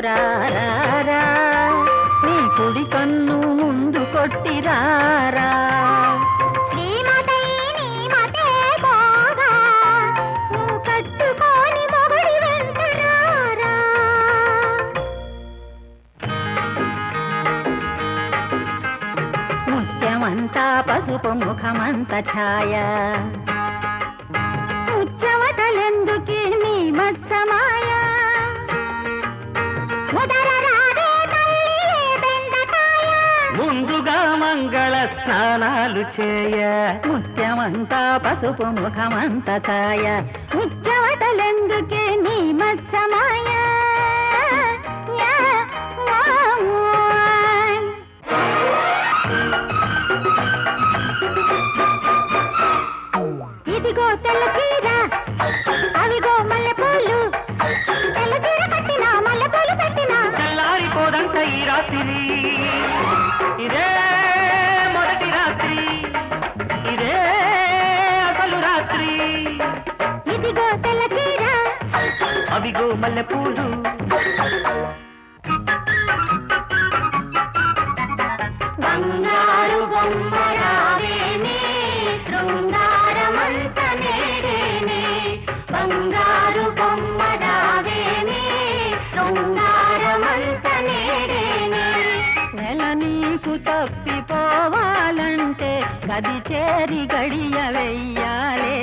రారా నీ కుడి కన్ను ముందు కొట్టి రారా ముత్యమంతా పసుపు ముఖమంత ఛాయ ముచ్చవటలెందుకే నీ మత్సమాయ ముందుగా మంగళ స్నానాలు చేయ ముత్యమంతా పసుపు ముఖమంత ఛాయ ముచ్చవటలెందుకే నీ మత్సమాయ ఇదిగో తెల్ల చీర అవిగో మల్లెపూలు తెల్ల చీర కట్టినా మల్లెపూలు పెట్టినా తెల్లారిపోదంట ఈ రాత్రి ఇదే మొదటి రాత్రి ఇదే అసలు రాత్రి ఇదిగో తెల్ల చీర అవిగో మల్లెపూలు బంగారు బొమ్మరావేనే శృంగారమంత నేడేనే బంగారు బొమ్మరావేనే శృంగారమంత నేడేనే నెల నీకు తప్పిపోవాలంటే గది చేరి గడియ వెయ్యాలే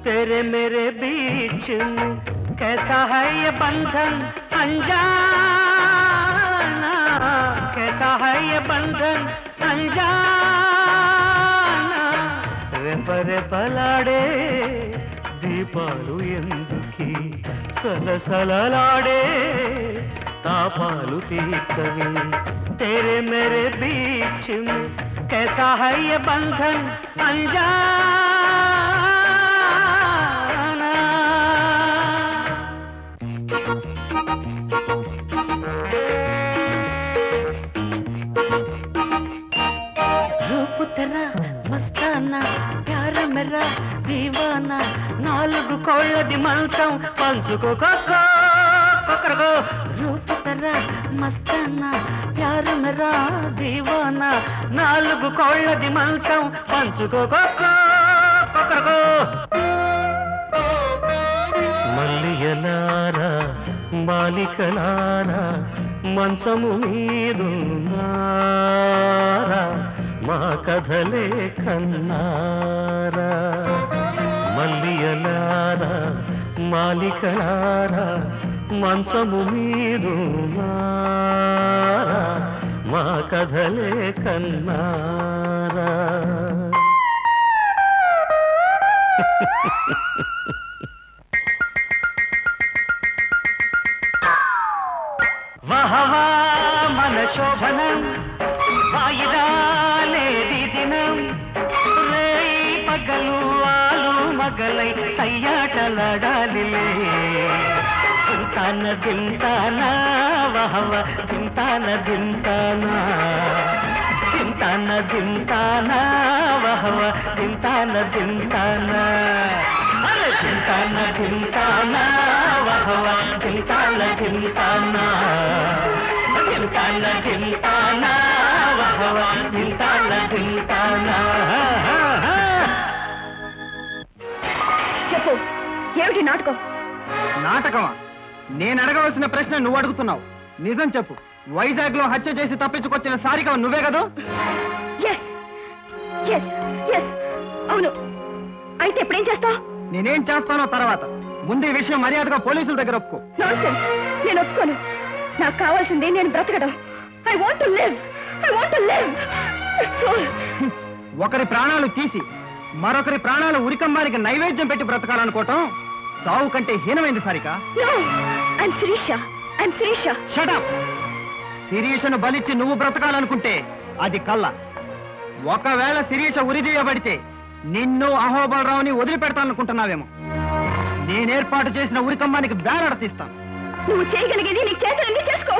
तेरे मेरे बीच में कैसा है ये बंधन अनजाना कैसा है ये बंधन अनजाना रेपरे पलाडे दीपालु ఎందుకి సలసలలాడే తాపాలు తీర్చవి तेरे मेरे बीच में कैसा है ये बंधन अनजाना रूप तेरा मस्ताना प्यार मेरा दीवाना नालुगु कोళ్ళది మంచం పంచుకోకరగో रूप तेरा मस्ताना प्यार मेरा दीवाना నాలుగు కోళ్ళది మంచం పంచుకోకరగో మల్లియలారా బాలికలారా మంచము మీదున్నారా మా కథలే కన్నారా మల్లియలారా మాలికలారా మంచము మీదున్నారా మా కథలే కన్నారా వహవా మన శోభనం వాయిదాలేది దినం రేయి పగలు ఆలు మగలై సయ్యాటలాడాలిలే దింతాన దింతానా వహవ దింతాన దింతానా దింతాన దింతానా వహవ దింతాన దింతానా దింతాన దింతానా వహవ దింతాన దింతానా దింతాన దింతానా వహవ దింతాన దింతానా చెప్పు ఏమిటి నాటకం నాటకమా నేను అడగవలసిన ప్రశ్న నువ్వు అడుగుతున్నావు నిజం చెప్పు వైజాగ్ లో హత్య చేసి తప్పించుకొచ్చిన సారిక నువ్వే కదా అవును అయితే ఇప్పుడేం చేస్తావు నేనేం చేస్తానో తర్వాత ముందు ఈ విషయం మర్యాదగా పోలీసుల దగ్గర ఒప్పుకో నేను ఒప్పుకోను నాకు కావాల్సింది నేను బ్రతకడం ఐ వాంట్ టు లివ్ ఒకరి ప్రాణాలు తీసి మరొకరి ప్రాణాలు ఉరికంబానికి నైవేద్యం పెట్టి బ్రతకాలనుకోవటం సావు కంటే హీనమైంది సారిక శిరీషను బలిచ్చి నువ్వు బ్రతకాలనుకుంటే అది కళ్ళ ఒకవేళ శిరీష ఉరిదీయబడితే నిన్ను అహోబలరావుని వదిలిపెడతాననుకుంటున్నావేమో నేనేర్పాటు చేసిన ఉరికంబానికి బ్యానర్ తీస్తాను నువ్వు చేయగలిగేది నీ చేతులన్నీ చేసుకో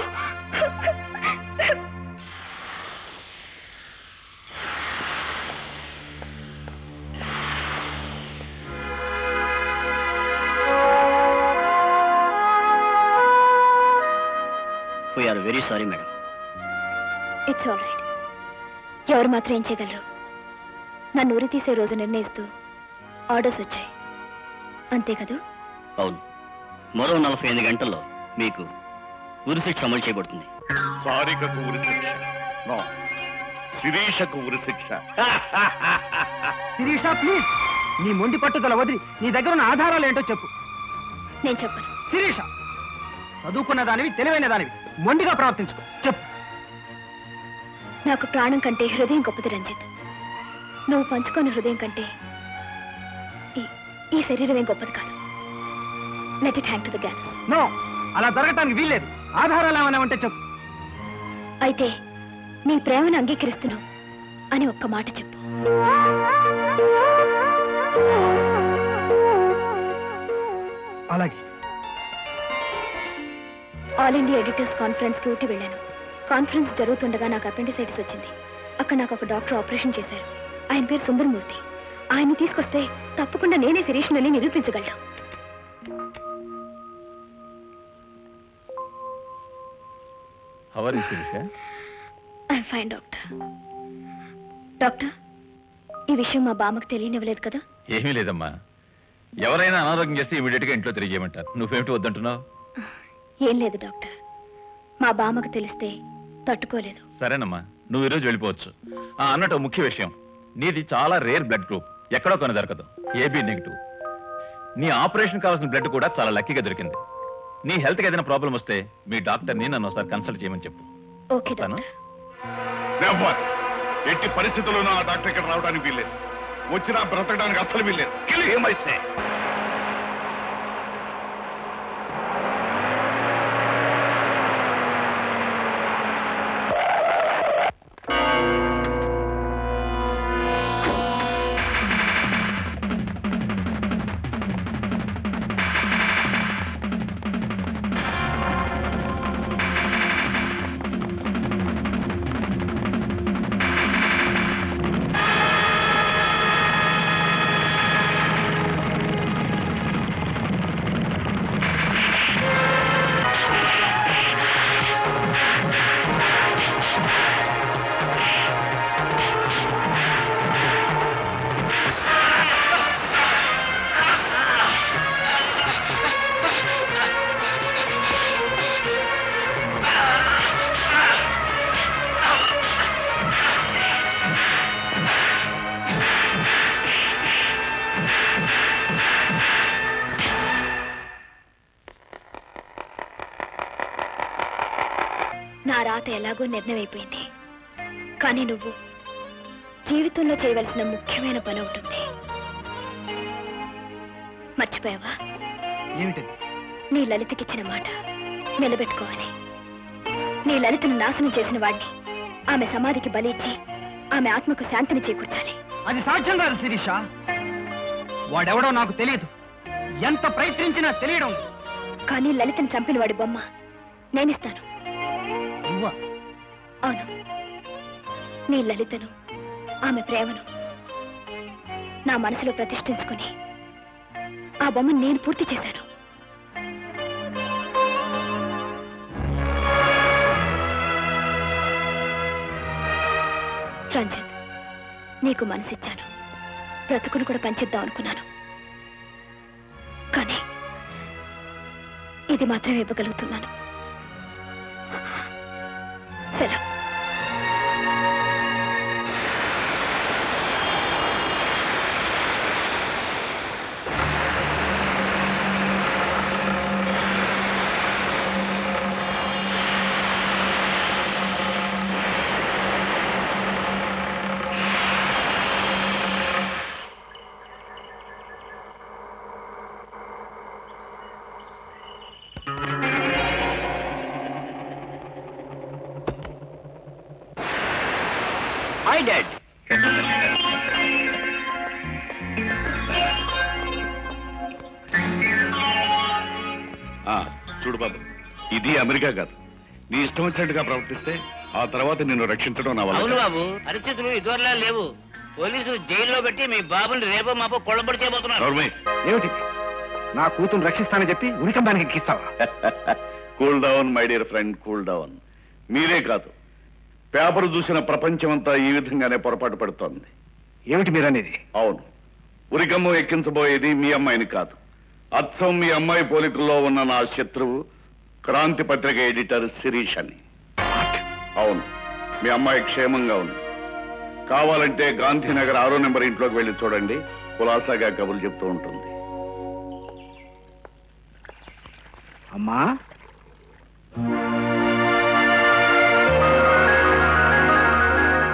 we're very sorry madam. It's all right. ఎవరు మాత్రం ఏం చేయగలరు? నన్ను ఉరి తీసే రోజు నిర్ణయిస్తూ ఆర్డర్స్ వచ్చాయి, అంతే కదా? అవును, మరో 48 గంటల్లో మీకు ఉరిశిక్ష అమలు చేయబడుతుంది. సారికకు ఉరిశిక్ష, నో, శిరీషకు ఉరిశిక్ష. శిరీష ప్లీజ్, నీ మొండి పట్టుదల వదిలి నీ దగ్గర ఉన్న ఆధారాలు ఏంటో చెప్పు. నేను చెప్పను. శిరీష, చదువుకున్న దానివి, తెలివైన దానివి, మొండిగా ప్రవర్తించుకో. చెప్పు. నాకు ప్రాణం కంటే హృదయం గొప్పది రంజిత్. నువ్వు పంచుకున్న హృదయం కంటే ఈ శరీరమే గొప్పది కాదు. Let it hang to the galleries. No, అలా జరగటానికి వీల్లేదు. ఆధారాలు ఏమైనా ఉంటే చెప్పు. అయితే నీ ప్రేమను అంగీకరిస్తున్నావు అని ఒక్క మాట చెప్పు. అలాగే. ఆల్ ఇండియా ఎడిటర్స్ కాన్ఫరెన్స్ కి ఊటి వెళ్ళాను. కాన్ఫరెన్స్ జరుగుతుండగా నాకు అపెండిసైటిస్ వచ్చింది. అక్కడ నాకు ఒక డాక్టర్ ఆపరేషన్ చేశారు. ఆయన పేరు సుందరమూర్తి. ఆయన్ని తీసుకొస్తే తప్పకుండా నేనే శిరీష్ని నిరూపించగలను. I'm fine doctor. డాక్టర్, ఈ విషయం మా బామ్మకు తెలియనివ్వలేదు కదా? ఏమీ లేదమ్మా, ఎవరైనా అనారోగ్యం చేస్తే ఇమీడియట్ గా ఇంట్లో తిరిగేయమంటారు. నువ్వేమిటి వద్దంటున్నావు? ఏం లేదు డాక్టర్, మా బామ్మకు తెలిస్తే తట్టుకోలేదు. సరేనమ్మా, నువ్వు ఈరోజు వెళ్ళిపోవచ్చు. అన్నట్టు ముఖ్య విషయం, నీది చాలా రేర్ బ్లడ్ గ్రూప్, ఎక్కడో కొని దొరకదు, AB నెగిటివ్. నీ ఆపరేషన్ కావాల్సిన బ్లడ్ కూడా చాలా లక్కీగా దొరికింది. నీ హెల్త్కి ఏదైనా ప్రాబ్లం వస్తే మీ డాక్టర్ని నన్ను ఒకసారి కన్సల్ట్ చేయమని చెప్పు. Okay doctor. నెవర్, ఎట్టి పరిస్థితుల్లోనూ ఆ డాక్టర్ ఇక్కడ రావడానికి వీల్లేదు. వచ్చినా బ్రతకడానికి అస్సలు వీల్లేదు. Kill him I say. నా రాత ఎలాగో నిర్ణయమైపోయింది. కానీ నువ్వు జీవితంలో చేయవలసిన ముఖ్యమైన పని ఉంటుంది. మర్చిపోయావా? ఏమిటది? నీ లలితకిచ్చిన మాట నిలబెట్టుకోవాలి. నీ లలితను నాశనం చేసిన వాడిని ఆమె సమాధికి బలిచ్చి ఆమె ఆత్మకు శాంతిని చేకూర్చాలి. అది సాధ్యం కాదు శిరీష. వాడెవడో నాకు తెలియదు, ఎంత ప్రయత్నించినా తెలియడం. కానీ లలితను చంపిన వాడి బొమ్మ నేనిస్తాను. నువ్వా? అవును, నీ లలితను, ఆమె ప్రేమను నా మనసులో ప్రతిష్ఠించుకుని ఆ బొమ్మను నేను పూర్తి చేశాను. రంజిత్, నీకు మనసిచ్చాను, బ్రతుకును కూడా పంచిద్దాం అనుకున్నాను. కానీ ఇది మాత్రమే ఇవ్వగలుగుతున్నాను. సెలవు. My dad. చూడు బాబు, ఇది అమెరికా కాదు. నీ ఇష్టం వచ్చినట్టుగా ప్రవర్తిస్తే ఆ తర్వాత నిన్ను రక్షించడం నా అవును వల్ల. బాబు, పరిస్థితులు ఇదివరలా లేవు. పోలీసులు జైల్లో పెట్టి మీ బాబుని రేపో మాపో కొళ్ళబడి చేయబోతున్నారు. నోర్మై. ఏమిటి? నా కూతురు రక్షిస్తానని చెప్పి ఉరికంబానికి ఎక్కిస్తావా? Cool down my dear friend, cool down. మీరే కాదు, పేపర్ చూసిన ప్రపంచమంతా ఈ విధంగానే పొరపాటు పడుతోంది. ఏమిటి మీరనేది? అవును, ఉరికమ్మ ఎక్కించబోయేది మీ అమ్మాయిని కాదు, అచ్చం మీ అమ్మాయి పోలికల్లో ఉన్న నా శత్రువు క్రాంతి పత్రిక ఎడిటర్ శిరీష్ అని. అవును, మీ అమ్మాయి క్షేమంగా ఉంది. కావాలంటే గాంధీనగర్ 6వ నెంబర్ ఇంట్లోకి వెళ్ళి చూడండి, కులాసాగా కబుర్లు చెప్తూ ఉంటుంది. అమ్మా,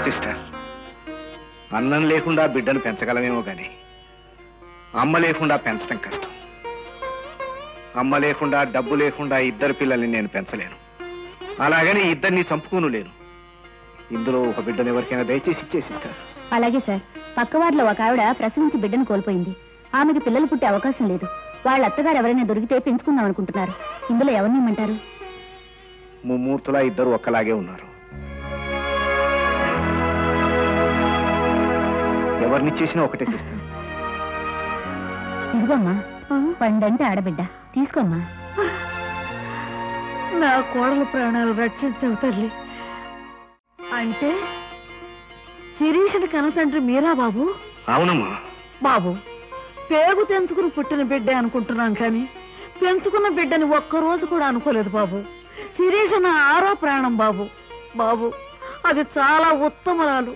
సిస్టర్, అన్నం లేకుండా బిడ్డను పెంచగలమేమో కానీ అమ్మ లేకుండా పెంచడం కష్టం. అమ్మ లేకుండా, డబ్బు లేకుండా ఇద్దరు పిల్లల్ని నేను పెంచలేను. అలాగని ఇద్దరిని చంపుకోను లేను. ఇందులో ఒక బిడ్డను ఎవరికైనా దయచేసి ఇచ్చేసిస్తారు. అలాగే సార్. పక్కవారిలో ఒక ఆవిడ ప్రసవించి బిడ్డను కోల్పోయింది. ఆమెకి పిల్లలు పుట్టే అవకాశం లేదు. వాళ్ళ అత్తగారు ఎవరైనా దొరికితే పెంచుకుందాం అనుకుంటున్నారు. ఇందులో ఎవరిని ఇమ్మంటారు? ముమ్మూర్తులా ఇద్దరు ఒక్కలాగే ఉన్నారు. ఎవరిని చేసినా ఒకటే సిస్టర్. ఇదిగోమ్మా, పండంటే ఆడబిడ్డ, తీసుకోమ్మా. నా కోడల ప్రాణాలు రక్షించవు తల్లి. అంటే శిరీషుని కనతండ్రి మీరా బాబు? అవునమ్మా. బాబు, పేగు తెంచుకుని పుట్టిన బిడ్డే అనుకుంటున్నాం కానీ పెంచుకున్న బిడ్డని ఒక్కరోజు కూడా అనుకోలేదు బాబు. శిరీష నా 6వ ప్రాణం బాబు. బాబు, అది చాలా ఉత్తమరాలు.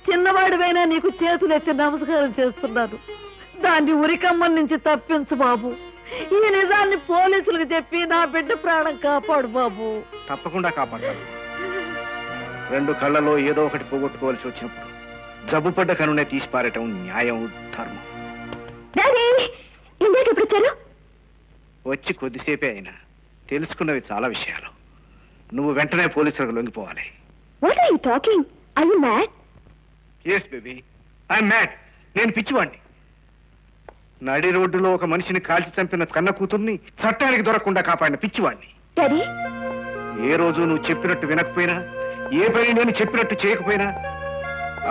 చిన్నవాడివైనా నీకు చేతులెత్తి నమస్కారం చేస్తున్నాను. దాన్ని ఉరికమ్మం నుంచి తప్పించు బాబు. ఈ నిజాన్ని పోలీసులకు చెప్పి నా బిడ్డ ప్రాణం కాపాడు బాబు. తప్పకుండా కాపాడతాను. 2 కళ్ళలో ఏదో ఒకటి పోగొట్టుకోవాల్సి వచ్చినప్పుడు జబ్బుపడ్డ కనునే తీసి పారటం న్యాయం, ధర్మం. ఎప్పుడు వచ్చారు? వచ్చి కొద్దిసేపే అయినా తెలుసుకున్నవి చాలా విషయాలు. నువ్వు వెంటనే పోలీసులకు లొంగిపోవాలి. What are you talking? Are you mad? Yes baby, I'm mad. నేను పిచ్చివాణ్ణి. నడి రోడ్డులో ఒక మనిషిని కాల్చి చంపిన కన్న కూతుర్ని చట్టానికి దొరకకుండా కాపాడిన పిచ్చివాణ్ణి. డాడీ, ఏ రోజు నువ్వు చెప్పినట్టు వినకపోయినా, ఏ పని నేను చెప్పినట్టు చేయకపోయినా,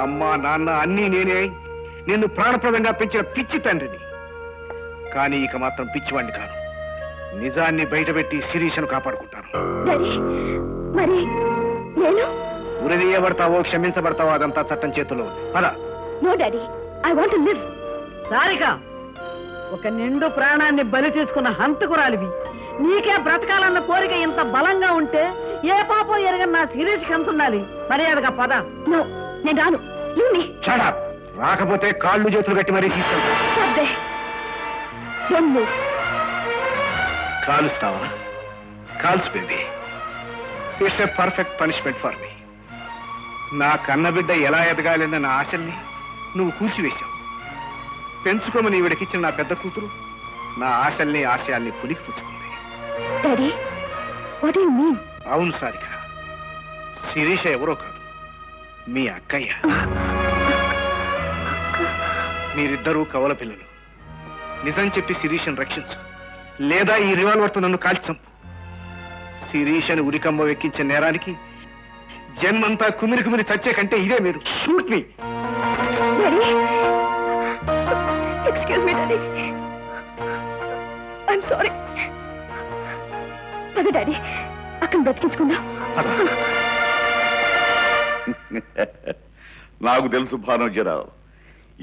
అమ్మ నాన్న అన్నీ నేనే నిన్ను ప్రాణప్రదంగా పెంచిన పిచ్చి తండ్రిని. కానీ ఇక మాత్రం పిచ్చివాణ్ణి కాను. నిజాన్ని బయటపెట్టి శిరీషను కాపాడుకుంటాను. డాడీ, మరి నేను ఉరిదీయబడతావో క్షమించబడతావో అదంతా చట్టం చేతుల్లో ఉంది. పద. No daddy, I want to live. Sarika, ఒక నిండు ప్రాణాన్ని బలి తీసుకున్న హంతకురాలివి. నీకే బ్రతకాలన్న కోరిక ఇంత బలంగా ఉంటే ఏ పాపం ఎరగని నా శిరీష్ ఎంతుండాలి? మర్యాదగా పద. నో, నేను రాను. Leave me. Shut up. రాకపోతే కాళ్ళు చేతులు కట్టి మరీ తీసుకెళ్తా. Stop they. Don't move. కాలుస్తావా? కాల్స్ baby. It's a perfect punishment for me. నా కన్నబిడ్డ ఎలా ఎదగాలన్న నా ఆశల్ని నువ్వు కూల్చివేశావు. పెంచుకోమని ఈవిడకిచ్చిన నా పెద్ద కూతురు నా ఆశల్ని, ఆశయాల్ని పులికి పుచ్చుకుంది. Daddy, what do you mean? అవును సారిక, శిరీష ఎవరో కాదు, మీ అక్కయ్య. మీరిద్దరూ కవల పిల్లలు. నిజం చెప్పి శిరీషను రక్షించు, లేదా ఈ రివాల్వర్తో నన్ను కాల్చి చంపు. శిరీషను ఉరికమ్మ ఎక్కించే నేరానికి జన్మంతా కుమిరి కుమిరి చచ్చే కంటే ఇదే మీరు. Shoot me. Daddy, excuse me daddy, I'm sorry. పద డాడీ, అక్కడ బ్రతికించుకుందాం. నాకు తెలుసు భానుజీరావు,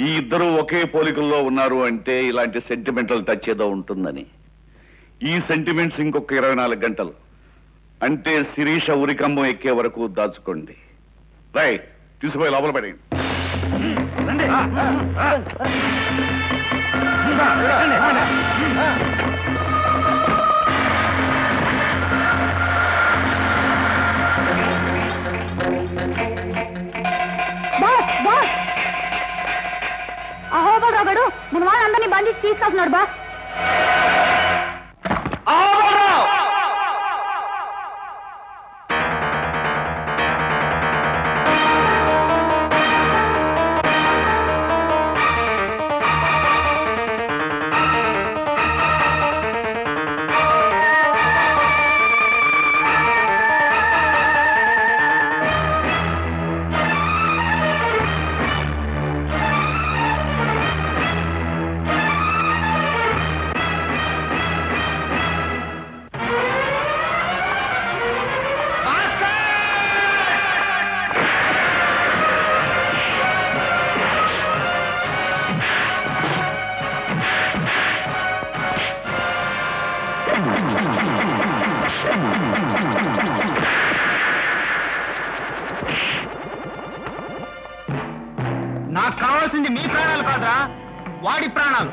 ఈ ఇద్దరు ఒకే పోలికల్లో ఉన్నారు అంటే ఇలాంటి సెంటిమెంటల్ టచ్ ఏదో ఉంటుందని. ఈ సెంటిమెంట్స్ ఇంకొక 24 గంటలు అంటే శిరీష ఉరికంబం ఎక్కే వరకు దాచుకోండి. రైట్, తీసుకుపోయి లోపల పడేయండి. అహోబడు మన వాళ్ళందరినీ బంధించి తీసుకొస్తున్నాడు బాస్. వాడి ప్రాణాలు.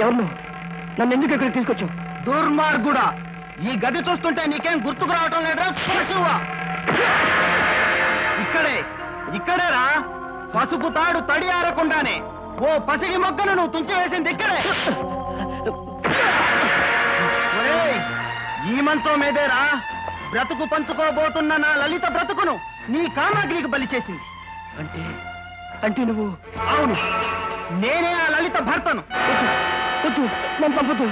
ఎవరు నన్ను ఎందుకు ఇక్కడ తీసుకొచ్చావు? దుర్మార్గుడా, ఈ గది చూస్తుంటే నీకేం గుర్తుకు రావటం లేదా? పశువా, ఇక్కడేరా పసుపు తాడు తడి ఆరకుండానే ఓ పసిగి మొగ్గను నువ్వు తుంచివేసింది ఇక్కడే. ఒరేయ్, ఈ మంచం మీదేరా బ్రతుకు పంచుకోబోతున్న నా లలిత బ్రతుకును నీ కామాగ్రికి బలి చేసింది. అంటే నువ్వు? అవును, నేనే ఆ లలిత భర్తను. నన్ను చంపొద్దు,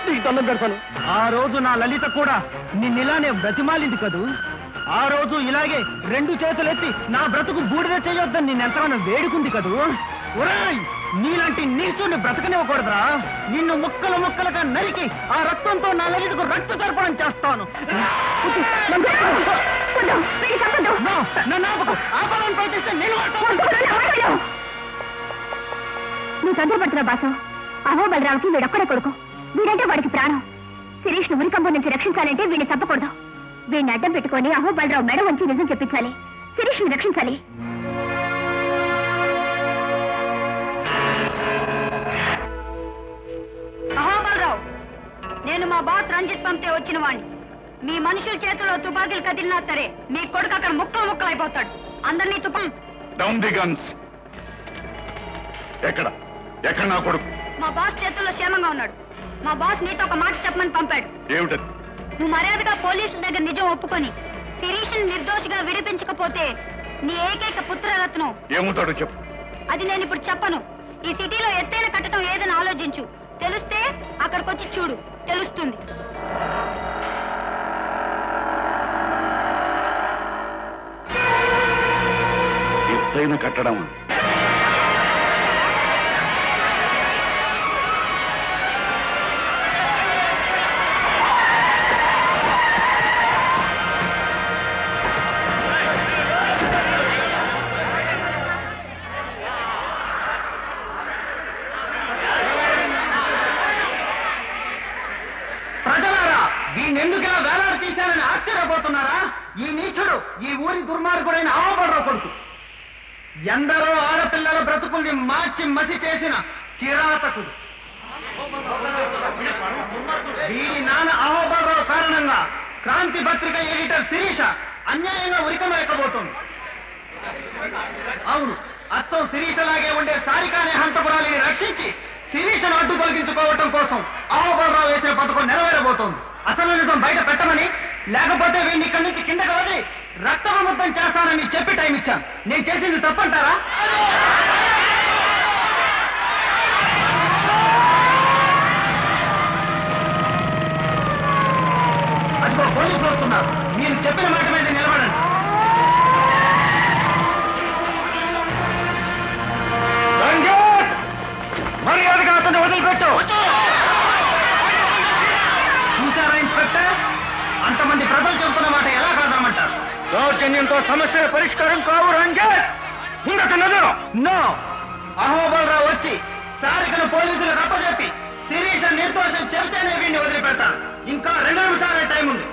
నీకు దండం పెడతాను. ఆ రోజు నా లలిత కూడా నిన్నిలానే బ్రతిమాలింది కదూ. ఆ రోజు ఇలాగే 2 చేతులెత్తి నా బ్రతుకు బూడిద చేయొద్దని నిన్నెంతగానో వేడుకుంది కదూ. ఒరేయ్, నీలాంటి నీచుని బ్రతకనివ్వకూడదురా. నిన్ను ముక్కలు ముక్కలుగా నరికి ఆ రక్తంతో నా లలితకు రక్త తర్పణం చేస్తాను. ఆపాలని ప్రయత్నిస్తే నేను నువ్వు తొందరపడుతున్నా బాసు. అహో బలరావుకి వీడొక్కడే కొడుకు. వీడంటే వాడికి ప్రాణం. శిరీష్ ను ఉరికంబం నుంచి రక్షించాలంటే వీడిని తప్పకూడదు. వీడిని అడ్డం పెట్టుకొని అహో బలరావు మెడ వంచి నిజం చెప్పించాలి. శిరీష్ ని రక్షించాలి. అహో బలరావు, నేను మా బాస్ రంజిత్ పంపితే వచ్చిన వాణ్ణి. మీ మనుషుల చేతిలో తుపాకీలు కదిలినా సరే మీ కొడుకు అక్కడ ముక్కలు ముక్కలు అయిపోతాడు. అందరినీ డౌన్ ది గన్స్. ఎక్కడ నా కొడుకు? మా బాస్ చేతుల్లో క్షేమంగా ఉన్నాడు. మా బాస్ నీతో ఒక మాట చెప్పమని పంపాడు. ఏమిటది? నువ్వు మర్యాదగా పోలీసుల దగ్గర నిజం ఒప్పుకొని శిరీష్ నిర్దోషిగా విడిపించకపోతే నీ ఏకైక పుత్రరత్నం ఏమవుతాడో చెప్పు. అది నేను ఇప్పుడు చెప్పను. ఈ సిటీలో ఎత్తైన కట్టడం ఏదని ఆలోచించు. తెలిస్తే అక్కడికొచ్చి చూడు, తెలుస్తుంది. ఎత్తైన కట్టడం? వీణెందుకిలా వేలాడు తీశానని ఆశ్చర్యపోతున్నారా? ఈ నీచుడు ఈ ఊరి దుర్మార్గుడైన అహోబలరావు కొడుకు. ఎందరో ఆడపిల్లల బ్రతుకుల్ని మార్చి మసి చేసిన కిరాతకుడు. వీడి నాన్న అహోబలరావు కారణంగా క్రాంతి పత్రిక ఎడిటర్ శిరీష అన్యాయంగా ఉరికమేయకపోతుంది. అవును, అచ్చం శిరీషలాగే ఉండే సారిక అనే హంతకురాలిని రక్షించి శిరీషను అడ్డు తొలగించుకోవటం కోసం అహోబలరావు వేసిన పథకం నెరవేరబోతోంది. అసలు నిజం బయట పెట్టమని, లేకపోతే వీడిని ఇక్కడి నుంచి కిందకి వదిలి రక్తవిముక్తం చేస్తానని చెప్పి టైం ఇచ్చాను. నేను చేసింది తప్పంటారా? అదిగో పోలీసులు వస్తున్నారు. మీరు చెప్పిన మాట మీద నిలబడండి. మర్యాదగా అతను వదిలిపెట్టు. చూసారా ఇన్స్పెక్టర్, అంతమంది ప్రజలు చెబుతున్న మాట ఎలా కాదనమంటారు? దౌర్జన్యంతో సమస్యల పరిష్కారం కావు రంజిత్. నో, అహోబలరావు వచ్చి సారికను పోలీసులకు అప్పచెప్పి శిరీష నిర్దోషం చెబితేనే వీడిని వదిలిపెడతాను. ఇంకా 2 నిమిషాల టైం ఉంది.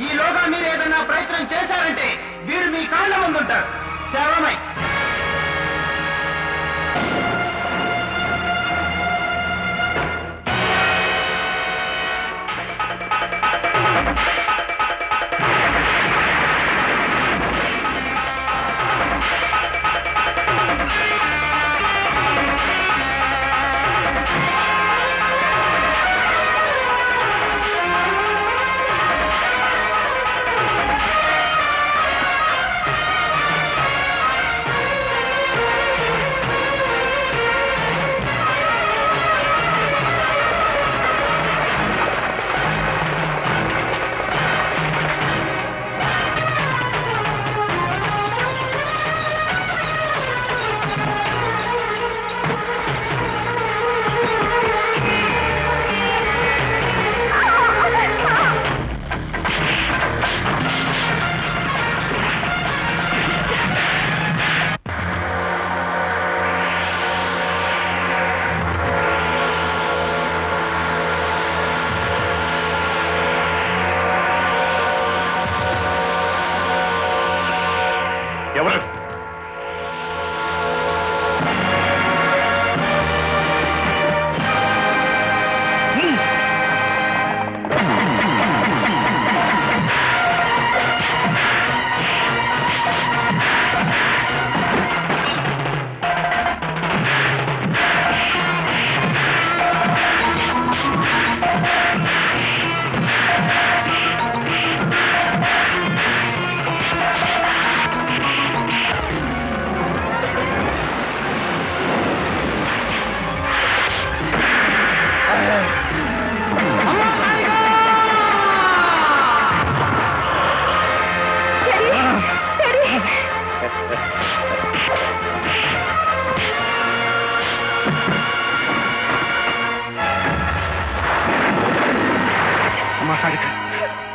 ఈలోగా మీరు ఏదన్నా ప్రయత్నం చేశారంటే వీడు మీ కాళ్ళ ముందుంటాడు. శవమై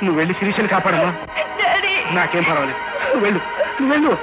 నువ్వు వెళ్ళి శిరీషని కాపాడమ్మా. నాకేం పర్వాలేదు, నువ్వు వెళ్ళు, నువ్వు వెళ్ళు.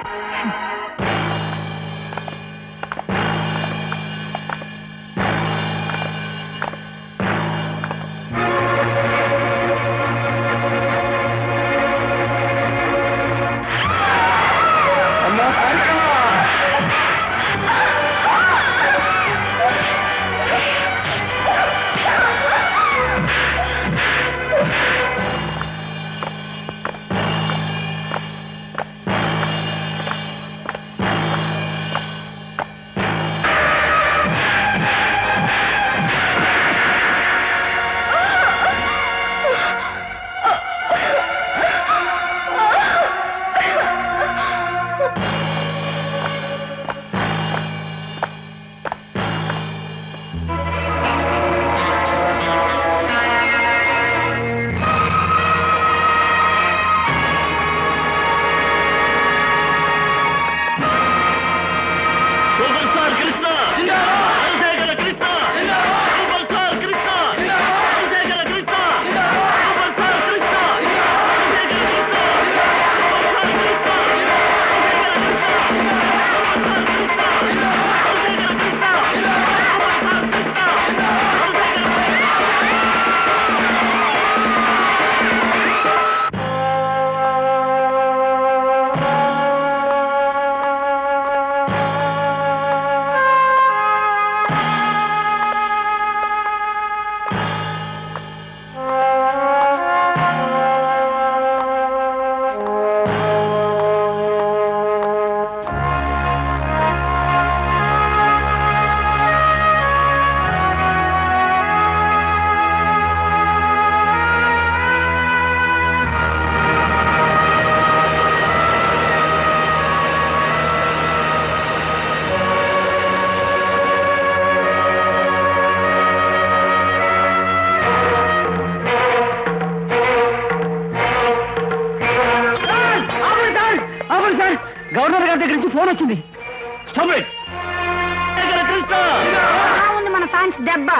గవర్నర్ గారి దగ్గర నుంచి ఫోన్ వచ్చింది. ఉంది మన ఫ్యాన్స్ దెబ్బ.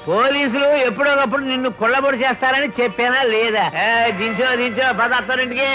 పోలీసులు ఎప్పుడోకప్పుడు నిన్ను కొల్లబొడి చేస్తారని చెప్పానా లేదా? దించో దించో పదార్థారింటికి.